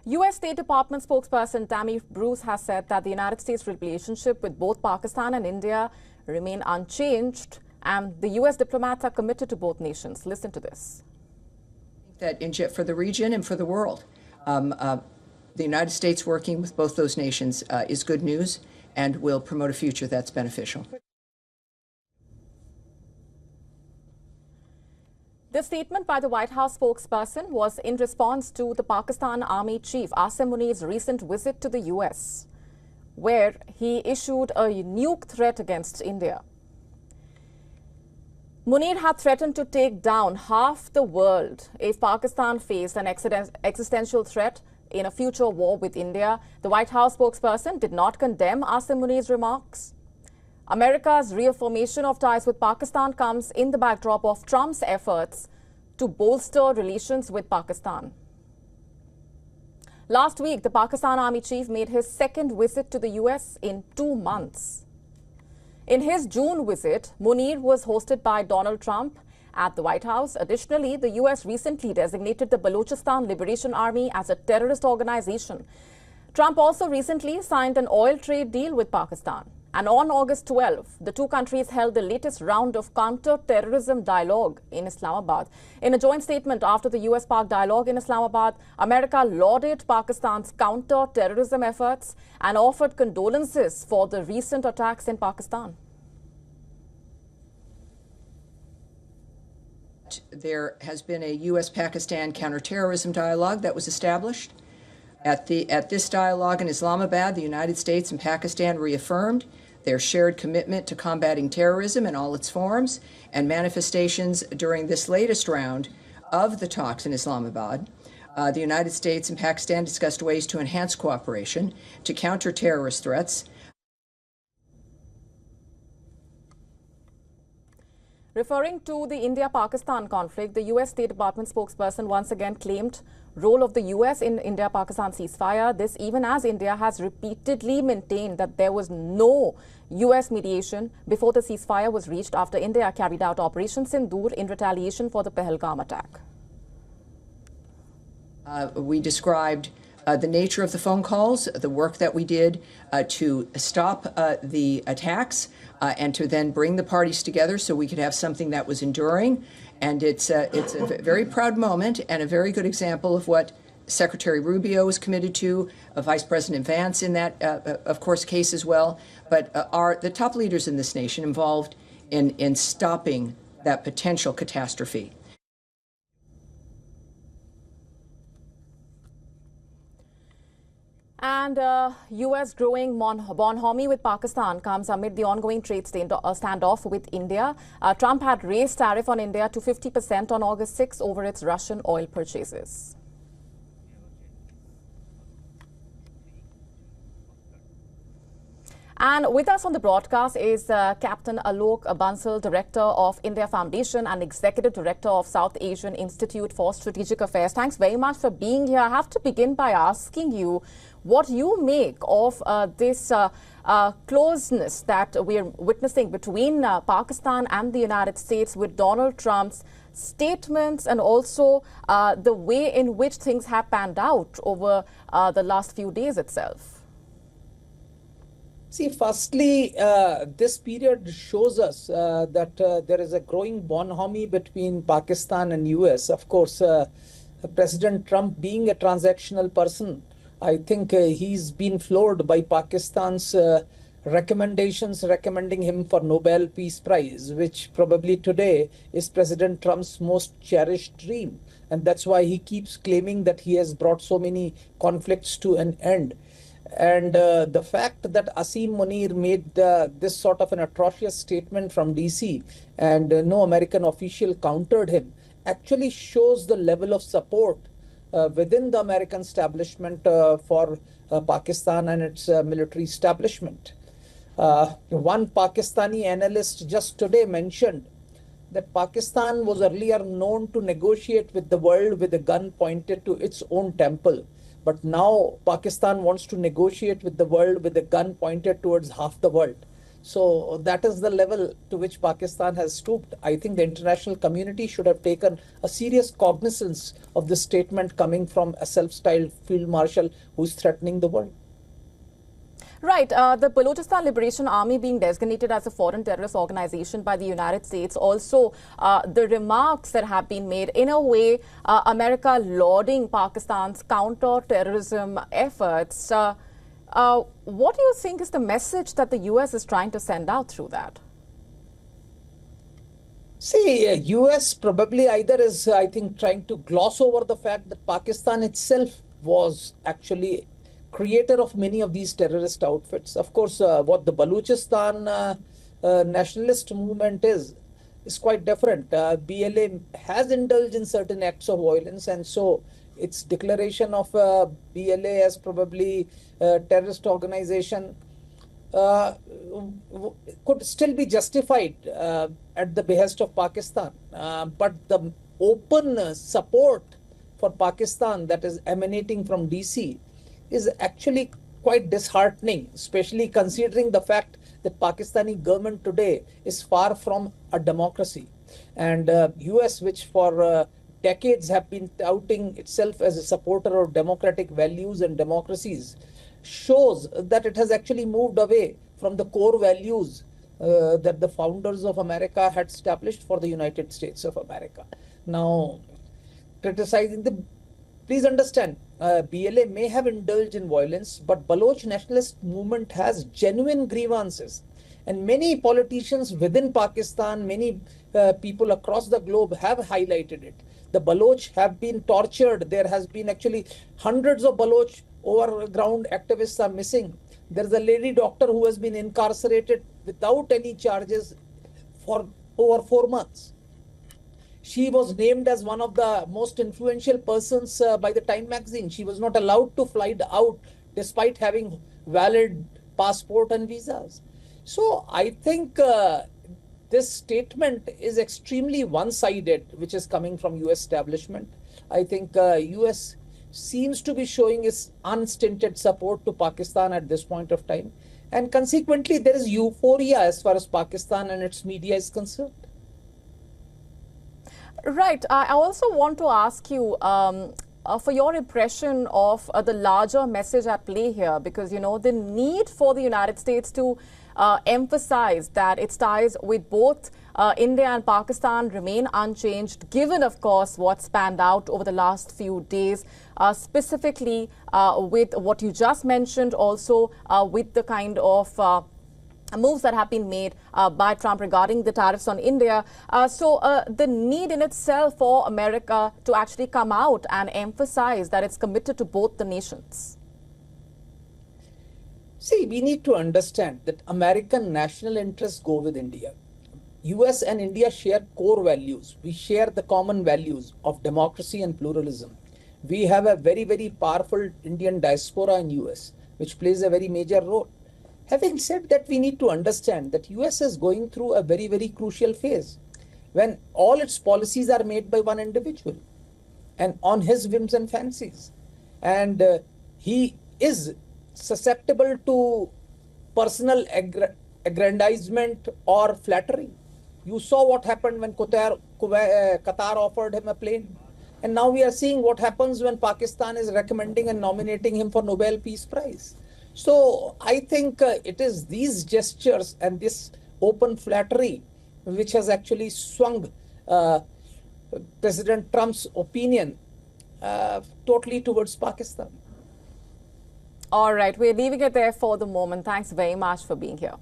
U.S. State Department spokesperson Tammy Bruce has said that the United States' relationship with both Pakistan and India remain unchanged, and the U.S. diplomats are committed to both nations. Listen to this. That for the region and for the world, the United States working with both those nations is good news and will promote a future that's beneficial. The statement by the White House spokesperson was in response to the Pakistan Army Chief Asim Munir's recent visit to the U.S., where he issued a nuke threat against India. Munir had threatened to take down half the world if Pakistan faced an existential threat in a future war with India. The White House spokesperson did not condemn Asim Munir's remarks. America's reaffirmation of ties with Pakistan comes in the backdrop of Trump's efforts to bolster relations with Pakistan. Last week, the Pakistan Army Chief made his second visit to the U.S. in 2 months. In his June visit, Munir was hosted by Donald Trump at the White House. Additionally, the U.S. recently designated the Balochistan Liberation Army as a terrorist organization. Trump also recently signed an oil trade deal with Pakistan. And on August 12, the two countries held the latest round of counter-terrorism dialogue in Islamabad. In a joint statement after the US-Pak dialogue in Islamabad, America lauded Pakistan's counter-terrorism efforts and offered condolences for the recent attacks in Pakistan. There has been a U.S.-Pakistan counterterrorism dialogue that was established. At this dialogue in Islamabad, the United States and Pakistan reaffirmed their shared commitment to combating terrorism in all its forms and manifestations during this latest round of the talks in Islamabad. The United States and Pakistan discussed ways to enhance cooperation to counter terrorist threats. Referring to the India-Pakistan conflict, the U.S. State Department spokesperson once again claimed role of the U.S. in India-Pakistan ceasefire. This even as India has repeatedly maintained that there was no U.S. mediation before the ceasefire was reached after India carried out Operation Sindoor in retaliation for the Pahalgam attack. We described the nature of the phone calls, the work that we did to stop the attacks and to then bring the parties together so we could have something that was enduring. And it's a very proud moment and a very good example of what Secretary Rubio was committed to, Vice President Vance in that, of course, case as well, but are the top leaders in this nation involved in stopping that potential catastrophe. And U.S. growing bonhomie with Pakistan comes amid the ongoing trade standoff with India. Trump had raised tariff on India to 50% on August 6 over its Russian oil purchases. And with us on the broadcast is Captain Alok Bansal, Director of India Foundation and Executive Director of South Asian Institute for Strategic Affairs. Thanks very much for being here. I have to begin by asking you what you make of this closeness that we're witnessing between Pakistan and the United States with Donald Trump's statements and also the way in which things have panned out over the last few days itself. See, firstly, this period shows us that there is a growing bonhomie between Pakistan and US. Of course, President Trump being a transactional person, I think he's been floored by Pakistan's recommendations recommending him for Nobel Peace Prize, which probably today is President Trump's most cherished dream. And that's why he keeps claiming that he has brought so many conflicts to an end. And the fact that Asim Munir made this sort of an atrocious statement from DC and no American official countered him actually shows the level of support within the American establishment for Pakistan and its military establishment. One Pakistani analyst just today mentioned that Pakistan was earlier known to negotiate with the world with a gun pointed to its own temple. But now Pakistan wants to negotiate with the world with a gun pointed towards half the world. So that is the level to which Pakistan has stooped. I think the international community should have taken a serious cognizance of this statement coming from a self-styled field marshal who's threatening the world. Right. The Balochistan Liberation Army being designated as a foreign terrorist organization by the United States. Also, the remarks that have been made, in a way, America lauding Pakistan's counter-terrorism efforts. What do you think is the message that the US is trying to send out through that? See, US probably either is, I think, trying to gloss over the fact that Pakistan itself was actually creator of many of these terrorist outfits. Of course, what the Balochistan nationalist movement is quite different. BLA has indulged in certain acts of violence, and so its declaration of BLA as probably a terrorist organization could still be justified at the behest of Pakistan. But the open support for Pakistan that is emanating from DC is actually quite disheartening, especially considering the fact that Pakistani government today is far from a democracy. And US, which for decades have been touting itself as a supporter of democratic values and democracies, shows that it has actually moved away from the core values that the founders of America had established for the United States of America. Now, criticizing the, please understand, BLA may have indulged in violence, but Baloch nationalist movement has genuine grievances. And many politicians within Pakistan, many people across the globe have highlighted it. The Baloch have been tortured. There has been actually hundreds of Baloch overground activists are missing. There's a lady doctor who has been incarcerated without any charges for over 4 months. She was named as one of the most influential persons by the Time magazine. She was not allowed to fly out despite having valid passport and visas. So I think this statement is extremely one-sided, which is coming from US establishment. I think US seems to be showing its unstinted support to Pakistan at this point of time. And consequently, there is euphoria as far as Pakistan and its media is concerned. Right. I also want to ask you for your impression of the larger message at play here, because, you know, the need for the United States to emphasize that its ties with both India and Pakistan remain unchanged, given, of course, what's panned out over the last few days, specifically with what you just mentioned, also with the kind of moves that have been made by Trump regarding the tariffs on India. So the need in itself for America to actually come out and emphasize that it's committed to both the nations. See, we need to understand that American national interests go with India. US and India share core values. We share the common values of democracy and pluralism. We have a very, very powerful Indian diaspora in US, which plays a very major role. Having said that, we need to understand that US is going through a very, very crucial phase when all its policies are made by one individual and on his whims and fancies. And he is susceptible to personal aggrandizement or flattery. You saw what happened when Qatar offered him a plane. And now we are seeing what happens when Pakistan is recommending and nominating him for Nobel Peace Prize. So I think it is these gestures and this open flattery which has actually swung President Trump's opinion totally towards Pakistan. All right, we're leaving it there for the moment. Thanks very much for being here.